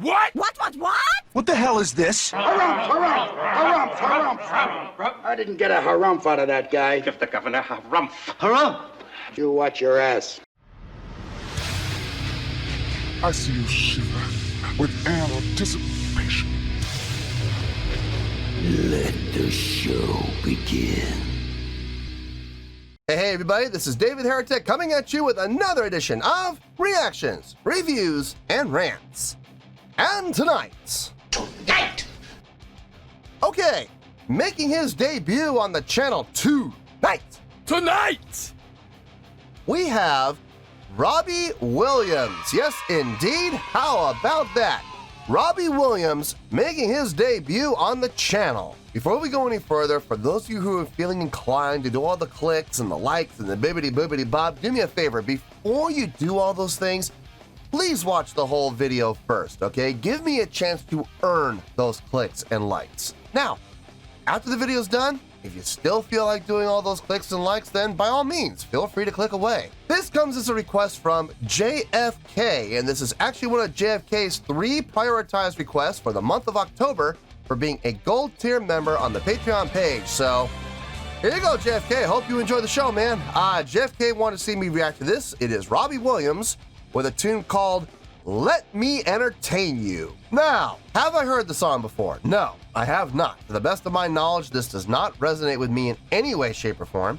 What? What? What the hell is this? Harumph. I didn't get a harumph out of that guy. Give the governor harumph. Harumph! You watch your ass. I see you shiver with anticipation. Let the show begin. Hey everybody, this is David Heretic coming at you with another edition of Reactions, Reviews, and Rants. And tonight... Okay, making his debut on the channel tonight, we have Robbie Williams. Yes, indeed. How about that? Robbie Williams making his debut on the channel. Before we go any further, for those of you who are feeling inclined to do all the clicks and the likes and the bibbity bob, do me a favor. Before you do all those things, please watch the whole video first, okay? Give me a chance to earn those clicks and likes. Now, after the video's done, if you still feel like doing all those clicks and likes, then by all means, feel free to click away. This comes as a request from JFK, and this is actually one of JFK's 3 prioritized requests for the month of October for being a gold tier member on the Patreon page. So, here you go, JFK. Hope you enjoy the show, man. JFK wanted to see me react to this. It is Robbie Williams with a tune called Let Me Entertain You. Now, have I heard the song before? No, I have not. To the best of my knowledge, this does not resonate with me in any way, shape, or form.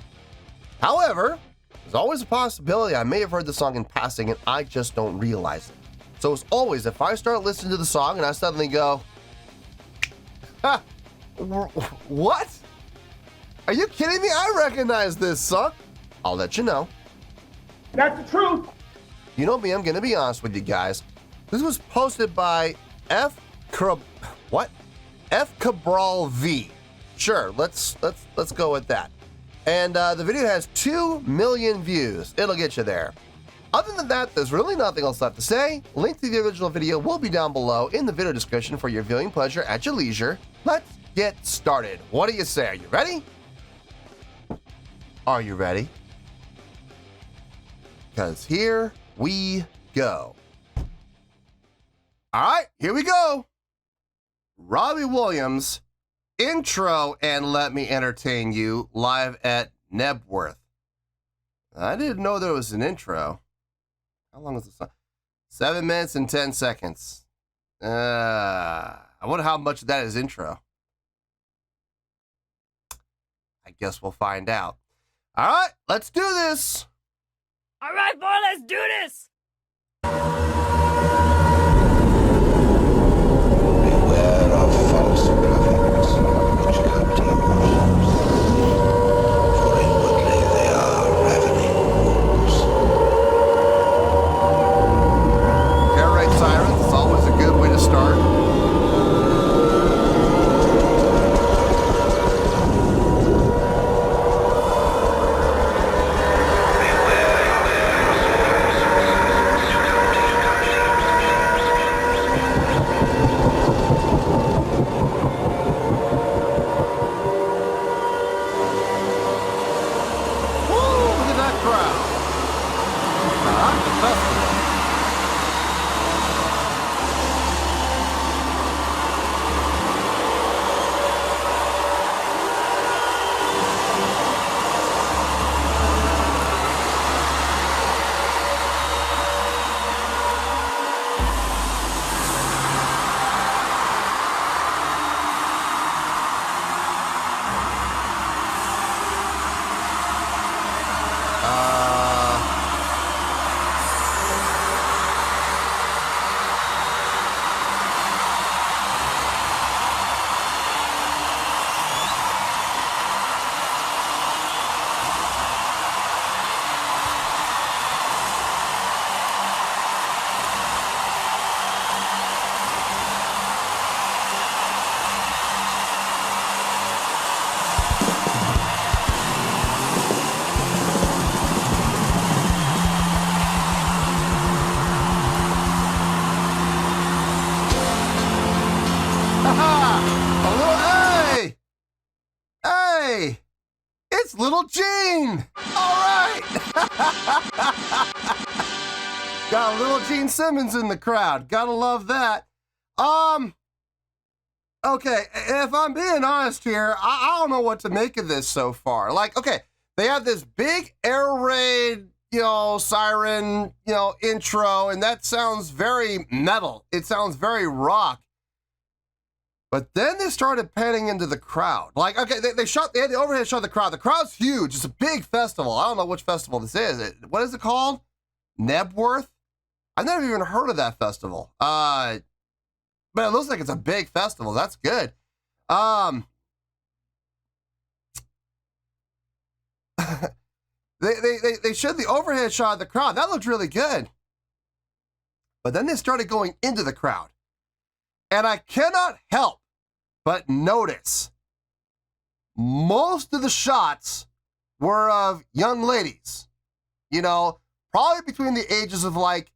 However, there's always a possibility I may have heard the song in passing and I just don't realize it. So as always, if I start listening to the song and I suddenly go, ha, what? Are you kidding me? I recognize this song. I'll let you know. That's the truth. You know me, I'm gonna be honest with you guys. This was posted by F Cabral V. Sure, let's go with that. And the video has 2 million views. It'll get you there. Other than that, there's really nothing else left to say. Link to the original video will be down below in the video description for your viewing pleasure at your leisure. Let's get started. What do you say? Are you ready? Are you ready? Because here we go. All right, here we go. Robbie Williams, intro and Let Me Entertain You, live at Nebworth. I didn't know there was an intro. How long is the song? 7 minutes and 10 seconds. I wonder how much of that is intro. I guess we'll find out. All right, let's do this. All right, boy, let's do this. Beware of false prophets, which come to you sheep, for inwardly they are ravening wolves. Air raid sirens is always a good way to start. Little Gene! All right! Got a little Gene Simmons in the crowd. Gotta love that. Okay, if I'm being honest here, I don't know what to make of this so far. Like, okay, they have this big air raid, siren, intro, and that sounds very metal. It sounds very rock. But then they started panning into the crowd. Like, okay, they had the overhead shot of the crowd. The crowd's huge. It's a big festival. I don't know which festival this is. What is it called? Nebworth? I've never even heard of that festival. But it looks like it's a big festival. That's good. They showed the overhead shot of the crowd. That looked really good. But then they started going into the crowd. And I cannot help but notice most of the shots were of young ladies. Probably between the ages of like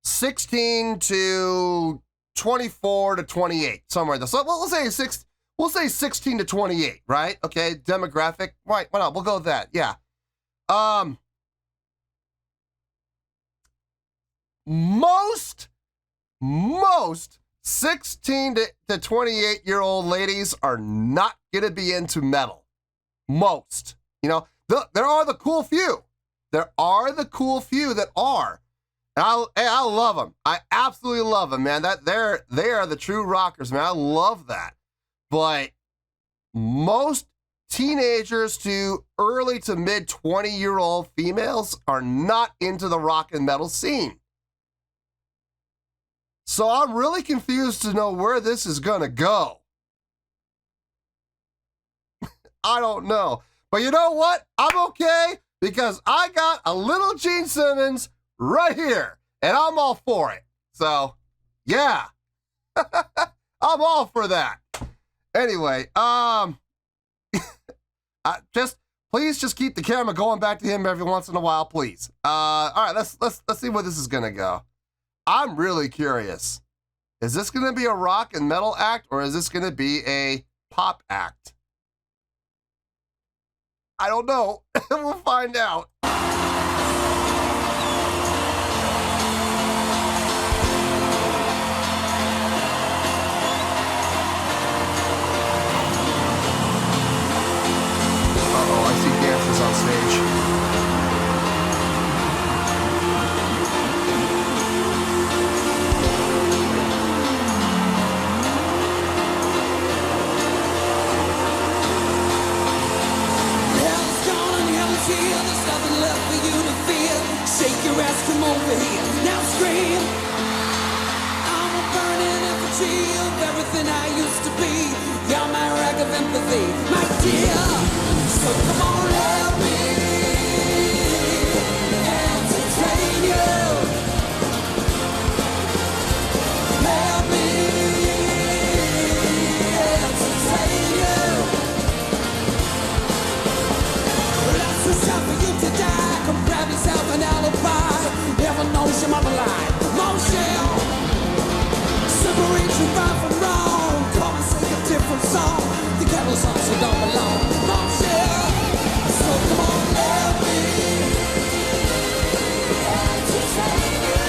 16 to 24 to 28, somewhere there. So we'll say 16 to 28, right? Okay, demographic. Right, why not? We'll go with that. Yeah. Most 16 to 28-year-old ladies are not gonna be into metal. Most. There are the cool few. There are the cool few that are. And I love them. I absolutely love them, man. They are the true rockers, man. I love that. But most teenagers to early to mid 20-year-old females are not into the rock and metal scene. So I'm really confused to know where this is gonna go. I don't know. But you know what? I'm okay because I got a little Gene Simmons right here, and I'm all for it. So, yeah. I'm all for that. Anyway, please just keep the camera going back to him every once in a while, please. All right, let's see where this is gonna go. I'm really curious. Is this gonna be a rock and metal act, or is this gonna be a pop act? I don't know. We'll find out. Uh-oh, I see dancers on stage. There's nothing left for you to feel. Shake your ass, come over here. Now scream. I'm a burning effigy of everything I used to be. You're my rag of empathy, my dear. So come on, help me entertain you. Help me entertain you. It's time for you to die. Come grab yourself an alibi. Heaven knows your mother lied. Motion. Separate you right from wrong. Come and sing a different song. The kettle songs you don't belong. Motion. So come on, help me entertain you.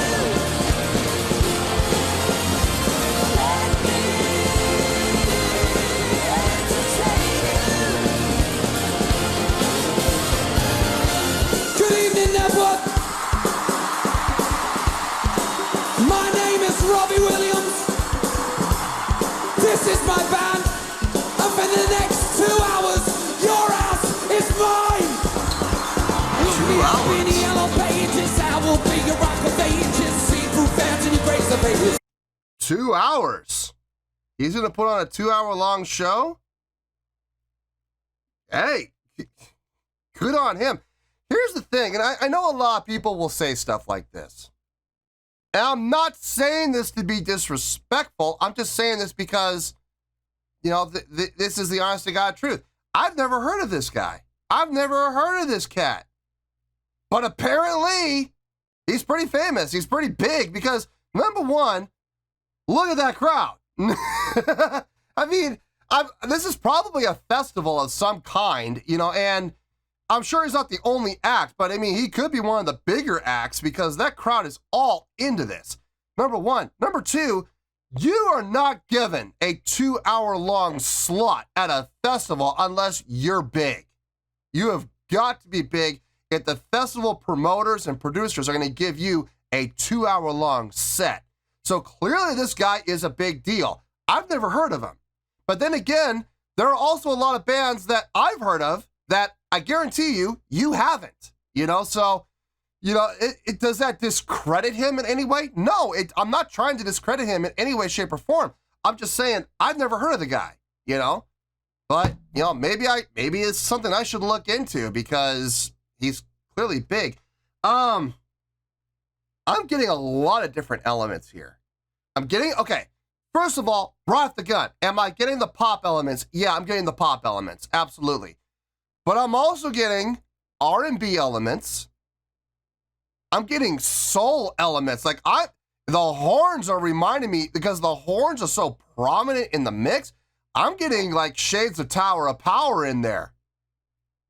Let me entertain you. Good evening, Network. My name is Robbie Williams. This is my band. And for the next 2 hours, your house is mine. Look me up in the yellow pages. I will be your rock of ages. See through fans and your grace of ages. 2 hours. He's gonna put on a 2-hour long show? Hey, good on him. Here's the thing, and I know a lot of people will say stuff like this. And I'm not saying this to be disrespectful. I'm just saying this because, this is the honest to God truth. I've never heard of this guy. I've never heard of this cat. But apparently, he's pretty famous. He's pretty big because, number one, look at that crowd. I mean, this is probably a festival of some kind, and I'm sure he's not the only act, but I mean, he could be one of the bigger acts because that crowd is all into this. Number one. Number two, you are not given a 2-hour-long slot at a festival unless you're big. You have got to be big if the festival promoters and producers are going to give you a 2-hour-long set. So clearly this guy is a big deal. I've never heard of him. But then again, there are also a lot of bands that I've heard of that I guarantee you haven't. So, does that discredit him in any way? No, I'm not trying to discredit him in any way, shape, or form. I'm just saying I've never heard of the guy, But, maybe it's something I should look into because he's clearly big. I'm getting a lot of different elements here. Okay, first of all, right off the gun, am I getting the pop elements? Yeah, I'm getting the pop elements, absolutely. But I'm also getting R&B elements. I'm getting soul elements. The horns are reminding me, because the horns are so prominent in the mix, I'm getting like shades of Tower of Power in there.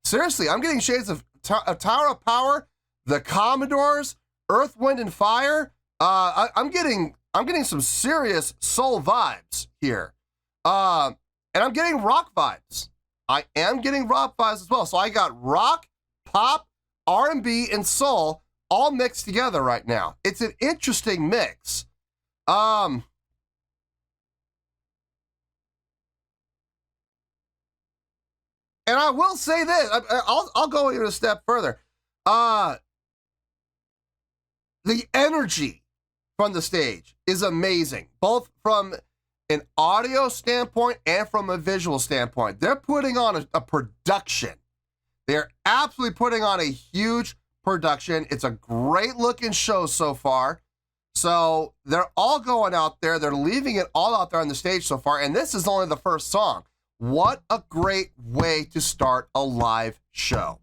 Seriously, I'm getting shades of Tower of Power, the Commodores, Earth, Wind, and Fire. I'm getting some serious soul vibes here. And I'm getting rock vibes. I am getting rock vibes as well. So I got rock, pop, R&B, and soul all mixed together right now. It's an interesting mix. And I will say this. I'll go even a step further. The energy from the stage is amazing, both from an audio standpoint and from a visual standpoint. They're putting on a production. They're absolutely putting on a huge production. It's a great looking show so far. So they're all going out there. They're leaving it all out there on the stage so far. And this is only the first song. What a great way to start a live show.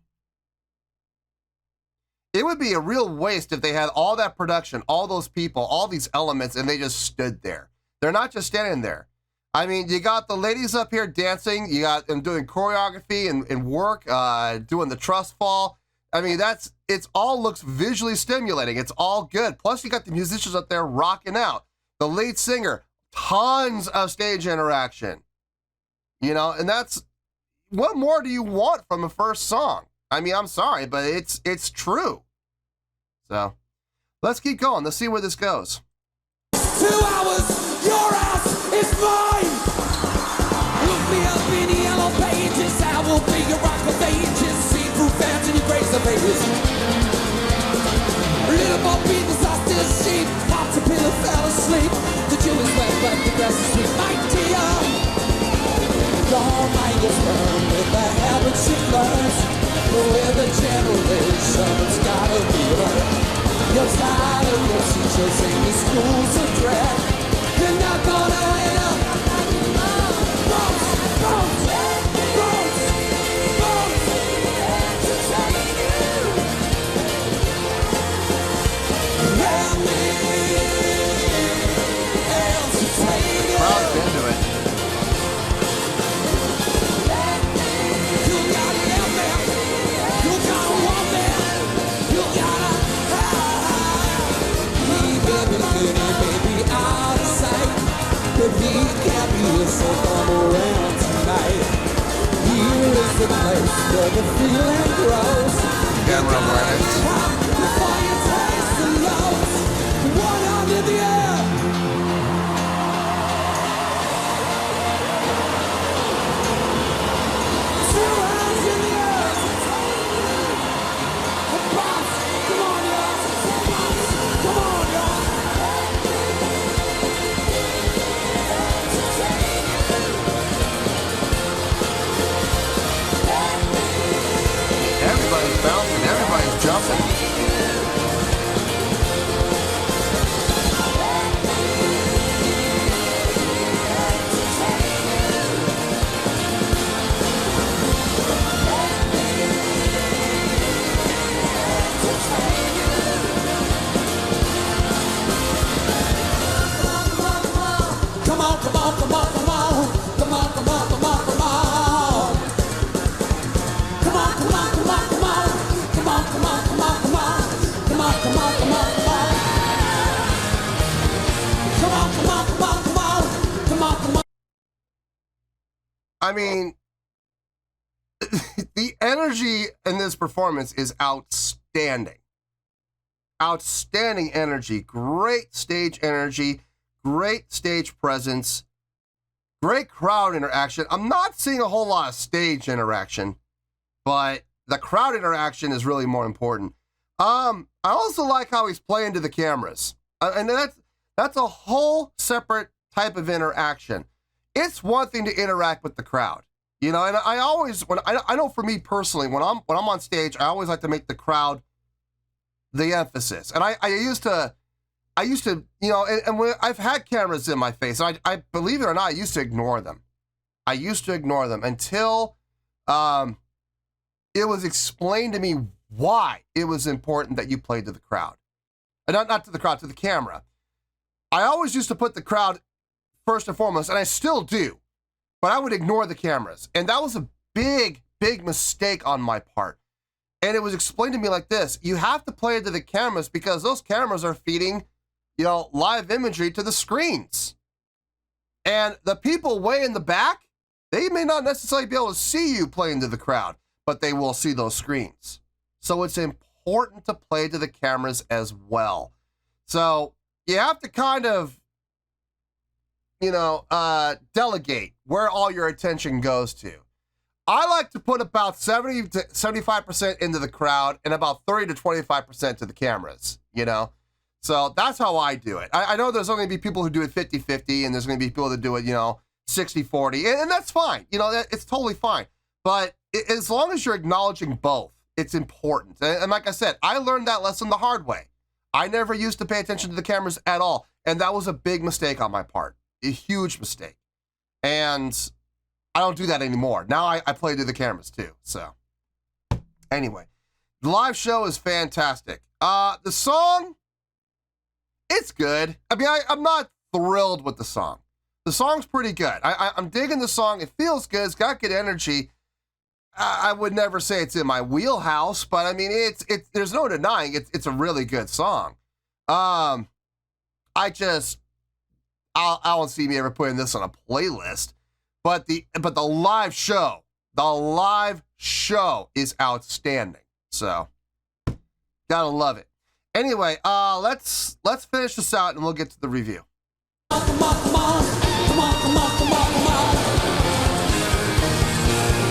It would be a real waste if they had all that production, all those people, all these elements, and they just stood there. They're not just standing there. I mean, you got the ladies up here dancing. You got them doing choreography and work, doing the trust fall. I mean, it all looks visually stimulating. It's all good. Plus, you got the musicians up there rocking out. The lead singer, tons of stage interaction. And that's, what more do you want from a first song? I mean, I'm sorry, but it's true. So, let's keep going. Let's see where this goes. 2 hours, your house is mine. Look me up in the yellow pages. I will be your rock of ages. See through fans and your grace of ages. Little Bob Beatles are still sheep. Pops a pillow, fell asleep. The dew is wet, but the grass is sweet. My dear, your mind is burned with the habits you learned. With a generation, it's gotta be right. You're tired of your teachers in the schools of dread. You're not gonna win up. Bones, bones, bones, bones. Let me entertain you. Crowd's into it. You gotta get there. You gotta want there. You gotta baby, out of sight. But he can't be here, so come around tonight. Here is the place where the feeling grows. Before you taste the lows, one under the air. Two hands in the air. Bounce, come on, y'all. Come on, y'all. Everybody's bouncing, everybody's jumping. I mean, the energy in this performance is outstanding. Outstanding energy, great stage energy, great stage presence, great crowd interaction. I'm not seeing a whole lot of stage interaction, but the crowd interaction is really more important. I also like how he's playing to the cameras. And that's a whole separate type of interaction. It's one thing to interact with the crowd, you know, and I always, I know for me personally, when I'm on stage, I always like to make the crowd the emphasis. And I used to, you know, and when I've had cameras in my face, and I believe it or not, I used to ignore them. I used to ignore them until it was explained to me why it was important that you played to the crowd. Not to the crowd, to the camera. I always used to put the crowd first and foremost, and I still do, but I would ignore the cameras. And that was a big, big mistake on my part. And it was explained to me like this: you have to play to the cameras because those cameras are feeding, you know, live imagery to the screens. And the people way in the back, they may not necessarily be able to see you playing to the crowd, but they will see those screens. So it's important to play to the cameras as well. So you have to kind of, you know, delegate where all your attention goes to. I like to put about 70 to 75% into the crowd and about 30 to 25% to the cameras, you know? So that's how I do it. I know there's only going to be people who do it 50-50, and there's going to be people that do it, you know, 60-40, and that's fine. You know, it's totally fine. But as long as you're acknowledging both, it's important. And like I said, I learned that lesson the hard way. I never used to pay attention to the cameras at all, and that was a big mistake on my part. A huge mistake. And I don't do that anymore. Now I play to the cameras too. So anyway, the live show is fantastic. The song, it's good. I mean, I'm not thrilled with the song. The song's pretty good. I'm digging the song. It feels good. It's got good energy. I would never say it's in my wheelhouse, but I mean, it's there's no denying it's a really good song. I don't see me ever putting this on a playlist, but the live show is outstanding. So gotta love it. Anyway, let's finish this out and we'll get to the review. Come on, come on, come on, come on, come on, come on, come on.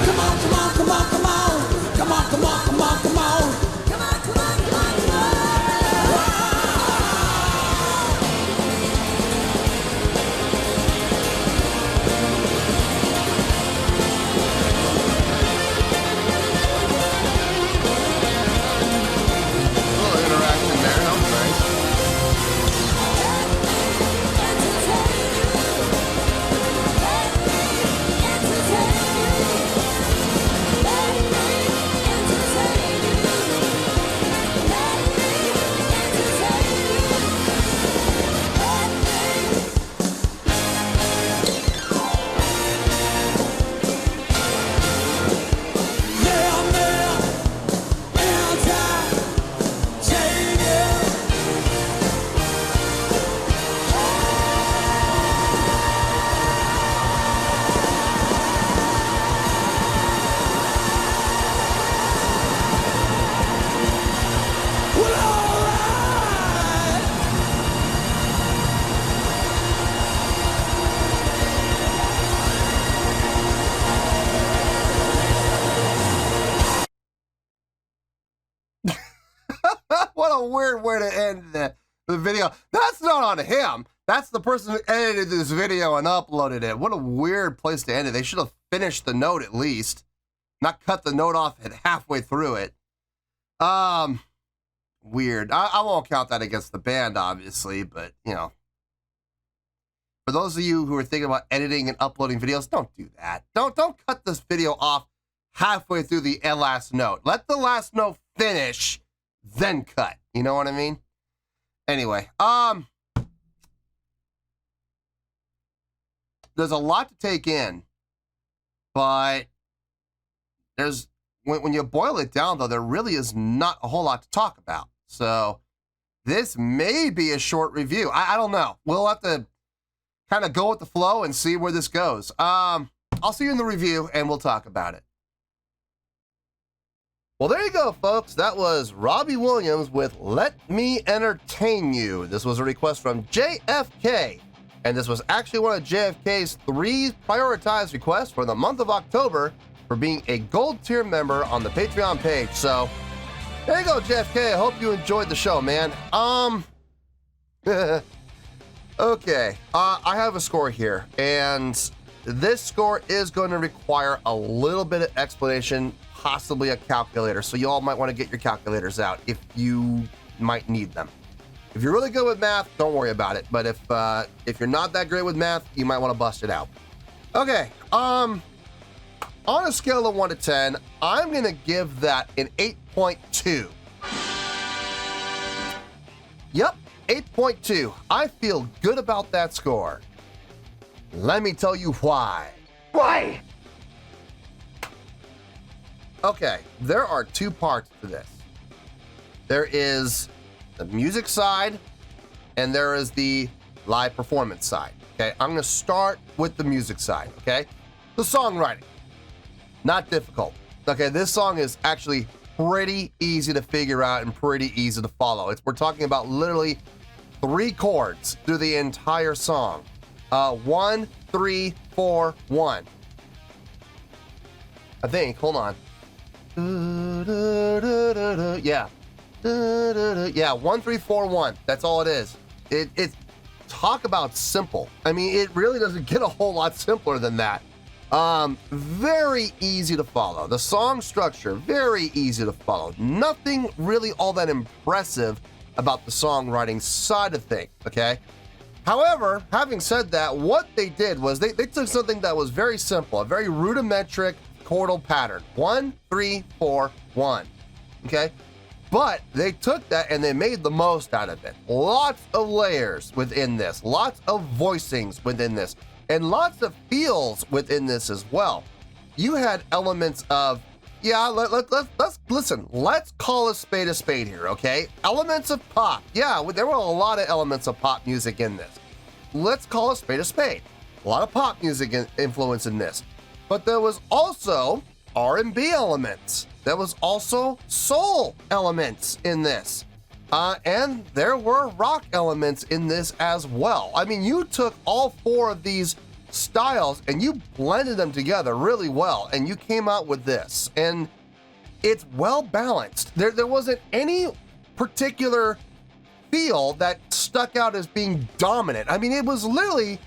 Come on, come on, come on, come on. Come on, come on, come on, come on. Come on, come on, come on, come on. A little interaction there. That was nice. What a weird way to end the video. That's not on him. That's the person who edited this video and uploaded it. What a weird place to end it. They should have finished the note at least, not cut the note off at halfway through it. Weird. I won't count that against the band, obviously, but, you know. For those of you who are thinking about editing and uploading videos, don't do that. Don't cut this video off halfway through the last note. Let the last note finish, then cut. You know what I mean? Anyway, there's a lot to take in, but there's when you boil it down, though, there really is not a whole lot to talk about. So this may be a short review. I don't know. We'll have to kind of go with the flow and see where this goes. I'll see you in the review and we'll talk about it. Well, there you go, folks. That was Robbie Williams with Let Me Entertain You. This was a request from JFK, and this was actually one of JFK's 3 prioritized requests for the month of October for being a gold tier member on the Patreon page. So there you go, JFK. I hope you enjoyed the show, man. Okay, I have a score here, and this score is going to require a little bit of explanation, possibly a calculator. So you all might want to get your calculators out if you might need them. If you're really good with math, don't worry about it. But if you're not that great with math, you might want to bust it out. Okay, on a scale of 1 to 10, I'm going to give that an 8.2. Yep, 8.2. I feel good about that score. Let me tell you why. Why? Okay, there are 2 parts to this. There is the music side, and there is the live performance side. Okay, I'm gonna start with the music side, okay? The songwriting, not difficult. Okay, this song is actually pretty easy to figure out and pretty easy to follow. We're talking about literally 3 chords through the entire song. 1, 3, 4, 1. I think, hold on. Yeah. Yeah, 1, 3, 4, 1. That's all it is. It's talk about simple. I mean, it really doesn't get a whole lot simpler than that. Very easy to follow. The song structure, very easy to follow. Nothing really all that impressive about the songwriting side of things, okay? However, having said that, what they did was they took something that was very simple, a very rudimentary chordal pattern. 1, 3, 4, 1. Okay? But they took that and they made the most out of it. Lots of layers within this, lots of voicings within this, and lots of feels within this as well. You had elements of, yeah, let's listen, let's call a spade here, okay? Elements of pop. Yeah, there were a lot of elements of pop music in this. Let's call a spade. A lot of pop music influence in this. But there was also R&B elements. There was also soul elements in this. And there were rock elements in this as well. I mean, you took all 4 of these styles and you blended them together really well, and you came out with this. And it's well balanced. There wasn't any particular feel that stuck out as being dominant. I mean, it was literally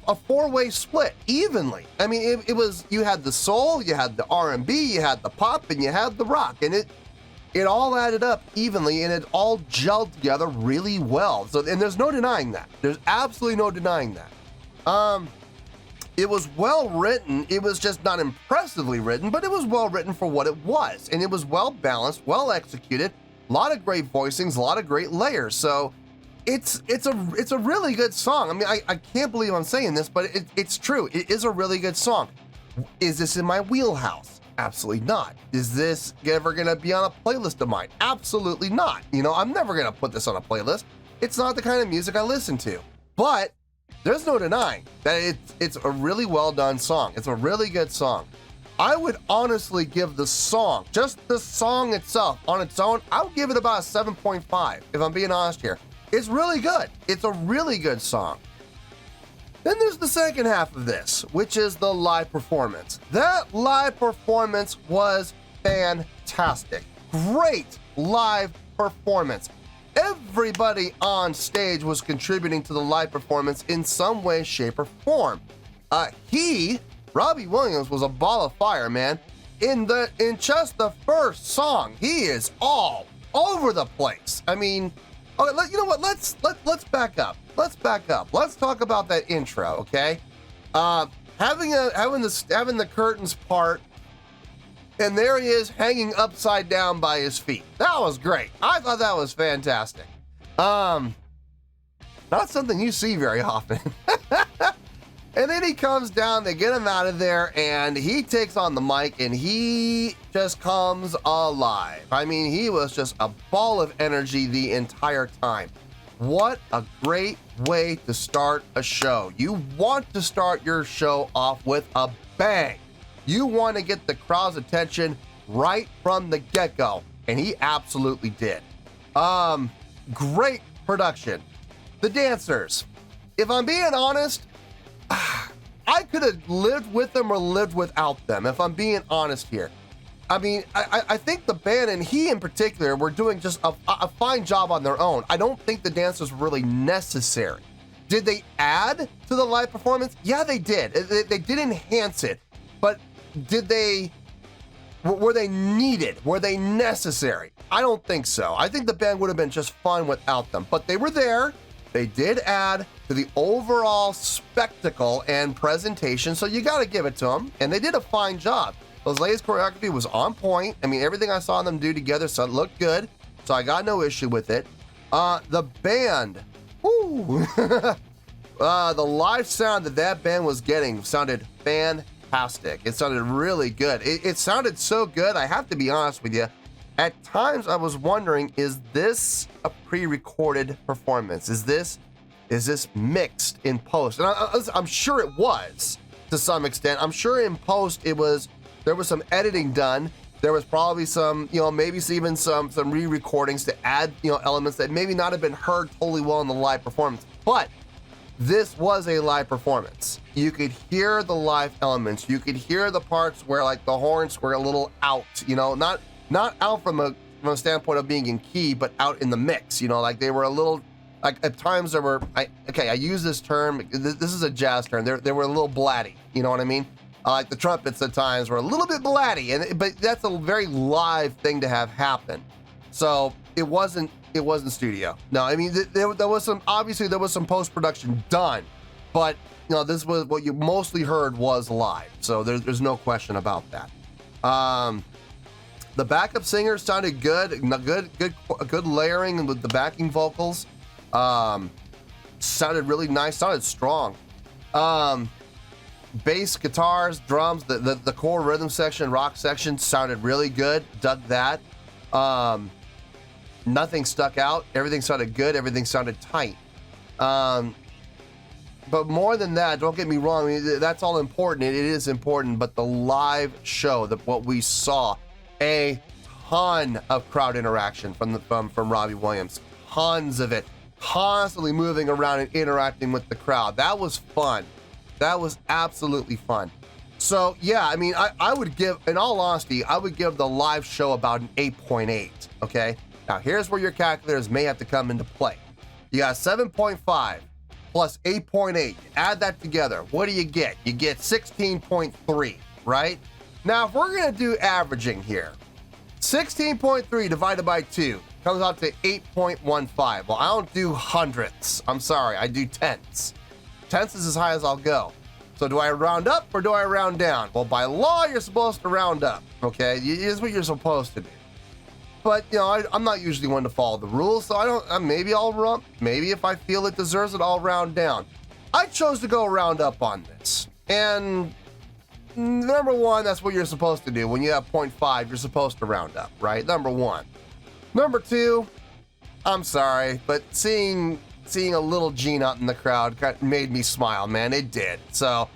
a 4-way split evenly. I mean, it was, you had the soul, you had the R&B, you had the pop, and you had the rock, and it all added up evenly, and it all gelled together really well. So, and there's no denying that. There's absolutely no denying that. It was well written. It was just not impressively written, but it was well written for what it was, and it was well balanced, well executed. A lot of great voicings, a lot of great layers. So it's a really good song. I mean, I can't believe I'm saying this, but it's true. It is a really good song. Is this in my wheelhouse? Absolutely not. Is this ever gonna be on a playlist of mine? Absolutely not. You know, I'm never gonna put this on a playlist. It's not the kind of music I listen to. But there's no denying that it's a really well done song. It's a really good song. I would honestly give the song, just the song itself on its own, I would give it about a 7.5, if I'm being honest here. It's really good. It's a really good song. Then there's the second half of this, which is the live performance. That live performance was fantastic. Great live performance. Everybody on stage was contributing to the live performance in some way, shape, or form. Robbie Williams was a ball of fire, man. In just the first song, he is all over the place. I mean, okay, you know what? Let's back up. Let's back up. Let's talk about that intro, okay? Having the curtains part, and there he is hanging upside down by his feet. That was great. I thought that was fantastic. Not something you see very often. And then he comes down, they get him out of there, and he takes on the mic, and he just comes alive. I mean, he was just a ball of energy the entire time. What a great way to start a show. You want to start your show off with a bang. You want to get the crowd's attention right from the get-go, and he absolutely did. Great production. The dancers, if I'm being honest, I could have lived with them or lived without them, if I'm being honest here. I mean, I think the band, and he in particular, were doing just a fine job on their own. I don't think the dancers were really necessary. Did they add to the live performance? Yeah, they did. They did enhance it, but were they needed? Were they necessary? I don't think so. I think the band would have been just fine without them, but they were there. They did add to the overall spectacle and presentation, so you got to give it to them, and they did a fine job. Those ladies' choreography was on point. I mean, everything I saw them do together so it looked good, so I got no issue with it. The band, whoo, the live sound that band was getting sounded fantastic. It sounded really good. It sounded so good, I have to be honest with you. At times I was wondering, is this a pre-recorded performance? Is this mixed in post? And I'm sure it was to some extent. I'm sure in post there was some editing done. There was probably some, maybe even some re-recordings to add, elements that maybe not have been heard totally well in the live performance. But this was a live performance. You could hear the live elements. You could hear the parts where like the horns were a little out, not out from a standpoint of being in key, but out in the mix, like they were a little, like at times there were, I use this term, this is a jazz term, they were a little blatty, you know what I mean? Like the trumpets at times were a little bit blatty, but that's a very live thing to have happen. So it wasn't studio. No, I mean, there was some post-production done, but this was what you mostly heard was live. So there's no question about that. The backup singers sounded good, good layering with the backing vocals. Sounded really nice, sounded strong. Bass, guitars, drums, the core rhythm section, rock section sounded really good. Dug that. Nothing stuck out. Everything sounded good. Everything sounded tight. But more than that, don't get me wrong. I mean, that's all important. It is important. But the live show, what we saw, a ton of crowd interaction from Robbie Williams. Tons of it. Constantly moving around and interacting with the crowd. That was fun. That was absolutely fun. So yeah, I mean, I would give, in all honesty, I would give the live show about an 8.8, okay? Now here's where your calculators may have to come into play. You got 7.5 plus 8.8, add that together, what do you get? You get 16.3, right? Now if we're gonna do averaging here, 16.3 divided by 2 comes out to 8.15. Well, I don't do hundredths, I'm sorry, I do tenths. Tenths is as high as I'll go. So do I round up or do I round down? Well, by law, you're supposed to round up, okay? It's what you're supposed to do. But, I'm not usually one to follow the rules, so I don't, maybe I'll rump. Maybe if I feel it deserves it, I'll round down. I chose to go round up on this. And number one, that's what you're supposed to do. When you have 0.5, you're supposed to round up, right? Number one. Number 2, I'm sorry, but seeing a little Gene out in the crowd made me smile, man. It did. So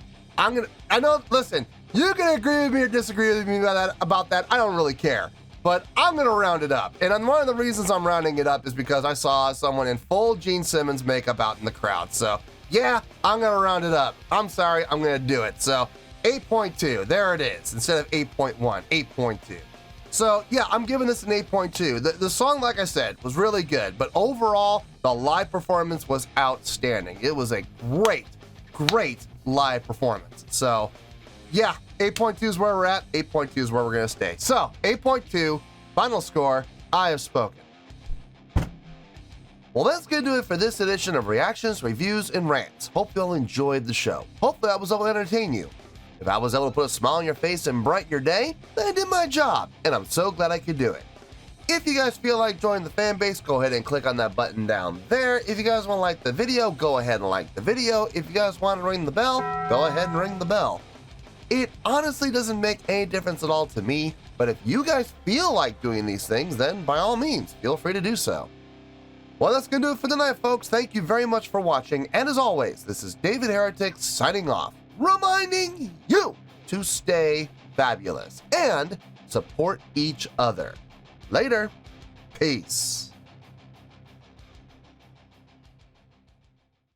listen, you can agree with me or disagree with me about that. I don't really care, but I'm going to round it up. And one of the reasons I'm rounding it up is because I saw someone in full Gene Simmons makeup out in the crowd. So yeah, I'm going to round it up. I'm sorry, I'm going to do it. So 8.2, there it is. Instead of 8.1, 8.2. So yeah, I'm giving this an 8.2. The song, like I said, was really good, but overall, the live performance was outstanding. It was a great live performance. So yeah, 8.2 is where we're at. 8.2 is where we're going to stay. So 8.2, final score, I have spoken. Well, that's going to do it for this edition of Reactions, Reviews, and Rants. Hope you all enjoyed the show. Hopefully I was able to entertain you. If I was able to put a smile on your face and brighten your day, then I did my job, and I'm so glad I could do it. If you guys feel like joining the fan base, go ahead and click on that button down there. If you guys want to like the video, go ahead and like the video. If you guys want to ring the bell, go ahead and ring the bell. It honestly doesn't make any difference at all to me, but if you guys feel like doing these things, then by all means, feel free to do so. Well, that's going to do it for tonight, folks. Thank you very much for watching. And as always, this is David Heretic signing off, reminding you to stay fabulous and support each other. Later. Peace.